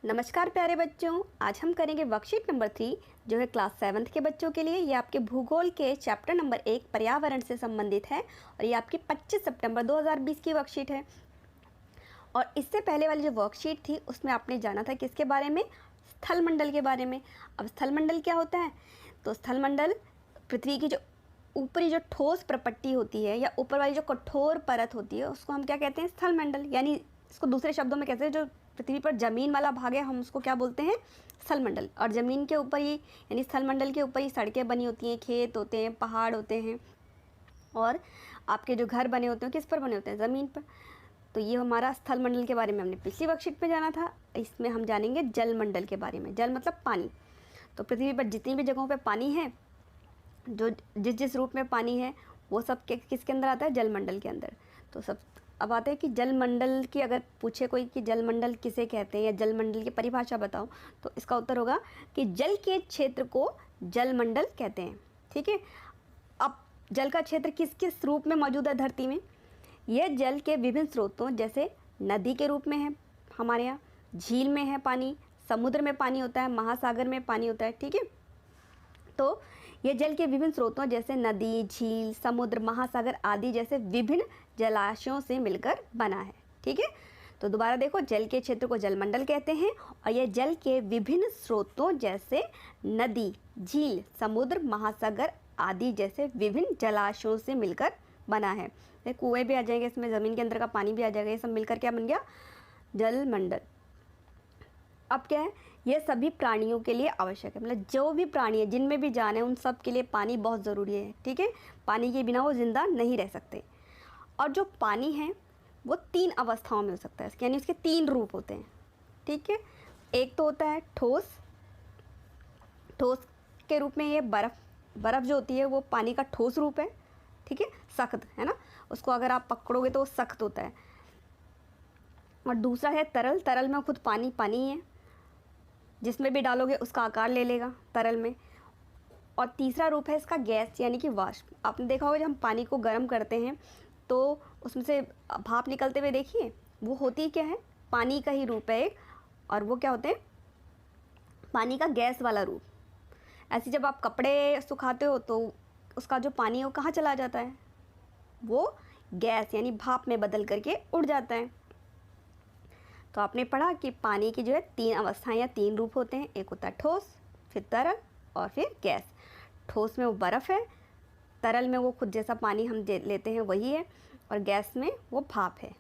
नमस्कार प्यारे बच्चों, आज हम करेंगे वर्कशीट नंबर 3 जो है क्लास 7th के बच्चों के लिए। ये आपके भूगोल के चैप्टर नंबर 1 पर्यावरण से संबंधित है और ये आपकी 25 सितंबर 2020 की वर्कशीट है। और इससे पहले वाली जो वर्कशीट थी उसमें आपने जाना था किसके बारे में? स्थलमंडल के बारे में। अब स्थलमंडल क्या होता है? तो स्थलमंडल पृथ्वी की जो ऊपरी जो ठोस प्रपट्टी होती है या ऊपर वाली जो कठोर परत होती है उसको हम क्या कहते हैं? स्थलमंडल। यानी इसको दूसरे शब्दों में कहते हैं जो पृथ्वी पर जमीन वाला भाग है हम उसको क्या बोलते हैं? स्थलमंडल। और ज़मीन के ऊपर ही यानी स्थलमंडल के ऊपर ही सड़कें बनी होती हैं, खेत होते हैं, पहाड़ होते हैं और आपके जो घर बने होते हैं किस पर बने होते हैं? ज़मीन पर। तो ये हमारा स्थलमंडल के बारे में हमने पिछली वर्कशीट में जाना था। इसमें हम जानेंगे जलमंडल के बारे में। जल मतलब पानी। तो पृथ्वी पर जितनी भी जगहों पर पानी है, जो जिस जिस रूप में पानी है वो सब किसके अंदर आता है? जलमंडल के अंदर। तो सब अब आते हैं कि जलमंडल की अगर पूछे कोई कि जलमंडल किसे कहते हैं या जलमंडल की परिभाषा बताओ, तो इसका उत्तर होगा कि जल के क्षेत्र को जलमंडल कहते हैं। ठीक है। अब जल का क्षेत्र किस किस रूप में मौजूद है धरती में? यह जल के विभिन्न स्रोतों जैसे नदी के रूप में है हमारे यहाँ, झील में है पानी, समुद्र में पानी होता है, महासागर में पानी होता है। ठीक है। तो ये जल के विभिन्न स्रोतों जैसे नदी, झील, समुद्र, महासागर आदि जैसे विभिन्न जलाशयों से मिलकर बना है। ठीक है। तो दोबारा देखो, जल के क्षेत्र को जलमंडल कहते हैं और यह जल के विभिन्न स्रोतों जैसे नदी, झील, समुद्र, महासागर आदि जैसे विभिन्न जलाशयों से मिलकर बना है। कुएं भी आ जाएंगे इसमें, ज़मीन के अंदर का पानी भी आ जाएगा, ये सब मिलकर क्या बन गया? जलमंडल। अब क्या है? ये सभी प्राणियों के लिए आवश्यक है। मतलब जो भी प्राणी है, जिनमें भी जान है, उन सब के लिए पानी बहुत ज़रूरी है। ठीक है। पानी के बिना वो जिंदा नहीं रह सकते। और जो पानी है वो 3 अवस्थाओं में हो सकता है, यानी उसके 3 रूप होते हैं। ठीक है। एक तो होता है ठोस। ठोस के रूप में ये बर्फ़ जो होती है वो पानी का ठोस रूप है। ठीक है। सख्त है ना, उसको अगर आप पकड़ोगे तो वो सख्त होता है। और दूसरा है तरल। तरल में खुद पानी पानी है, जिसमें भी डालोगे उसका आकार ले लेगा तरल में। और तीसरा रूप है इसका गैस यानी कि वाष्प। आपने देखा होगा जब हम पानी को गर्म करते हैं तो उसमें से भाप निकलते हुए देखिए, वो होती क्या है? पानी का ही रूप है एक। और वो क्या होते हैं? पानी का गैस वाला रूप। ऐसे जब आप कपड़े सुखाते हो तो उसका जो पानी है वो कहाँ चला जाता है? वो गैस यानी भाप में बदल करके उड़ जाता है। तो आपने पढ़ा कि पानी की जो है 3 अवस्थाएं या 3 रूप होते हैं। एक होता है ठोस, फिर तरल और फिर गैस। ठोस में वो बर्फ़ है, तरल में वो खुद जैसा पानी हम लेते हैं वही है, और गैस में वो भाप है।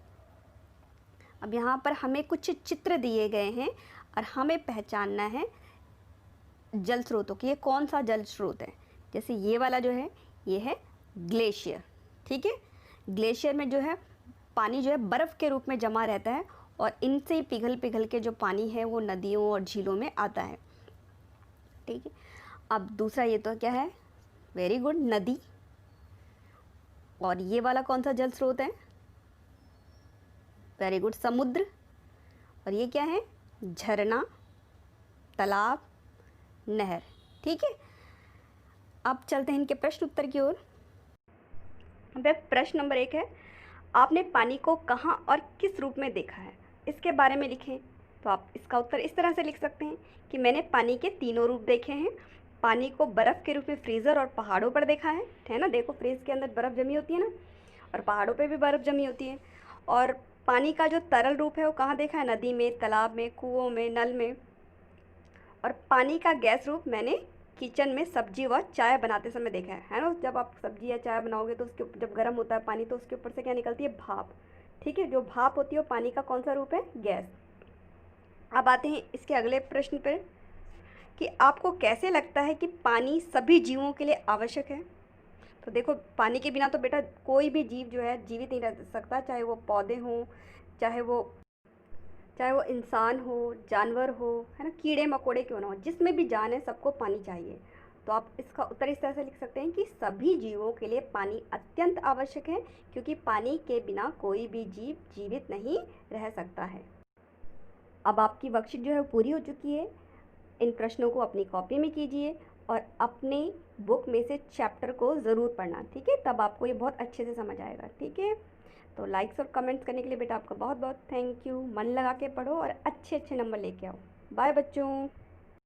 अब यहाँ पर हमें कुछ चित्र दिए गए हैं और हमें पहचानना है जल स्रोतों की। ये कौन सा जल स्रोत है? जैसे ये वाला जो है ये है ग्लेशियर। ठीक है। ग्लेशियर में जो है पानी जो है बर्फ़ के रूप में जमा रहता है और इनसे ही पिघल पिघल के जो पानी है वो नदियों और झीलों में आता है। ठीक है। अब दूसरा ये तो क्या है? वेरी गुड, नदी। और ये वाला कौन सा जल स्रोत है? वेरी गुड, समुद्र। और ये क्या है? झरना, तालाब, नहर। ठीक है। अब चलते हैं इनके प्रश्न उत्तर की ओर। प्रश्न नंबर 1 है, आपने पानी को कहाँ और किस रूप में देखा है? इसके बारे में लिखें। तो आप इसका उत्तर इस तरह से लिख सकते हैं कि मैंने पानी के तीनों रूप देखे हैं। पानी को बर्फ़ के रूप में फ्रीज़र और पहाड़ों पर देखा है ना? देखो, फ्रीज के अंदर बर्फ़ जमी होती है ना, और पहाड़ों पे भी बर्फ़ जमी होती है। और पानी का जो तरल रूप है वो कहाँ देखा है? नदी में, तालाब में, कुओं में, नल में। और पानी का गैस रूप मैंने किचन में सब्जी व चाय बनाते समय देखा है ना? जब आप सब्जी या चाय बनाओगे तो उसके जब गर्म होता है पानी तो उसके ऊपर से क्या निकलती है? भाप। ठीक है। जो भाप होती है वो पानी का कौन सा रूप है? गैस। अब आते हैं इसके अगले प्रश्न पर कि आपको कैसे लगता है कि पानी सभी जीवों के लिए आवश्यक है? तो देखो, पानी के बिना तो बेटा कोई भी जीव जो है जीवित नहीं रह सकता, चाहे वो पौधे हों, चाहे वो इंसान हो, जानवर हो, है ना, कीड़े मकोड़े क्यों ना हो, जिसमें भी जान है सबको पानी चाहिए। तो आप इसका उत्तर इस तरह से लिख सकते हैं कि सभी जीवों के लिए पानी अत्यंत आवश्यक है, क्योंकि पानी के बिना कोई भी जीव जीवित नहीं रह सकता है। अब आपकी वर्कशीट जो है पूरी हो चुकी है। इन प्रश्नों को अपनी कॉपी में कीजिए और अपने बुक में से चैप्टर को ज़रूर पढ़ना। ठीक है। तब आपको ये बहुत अच्छे से समझ आएगा। ठीक है। तो लाइक्स और कमेंट्स करने के लिए बेटा आपका बहुत बहुत थैंक यू। मन लगा के पढ़ो और अच्छे अच्छे नंबर लेके आओ। बाय बच्चों।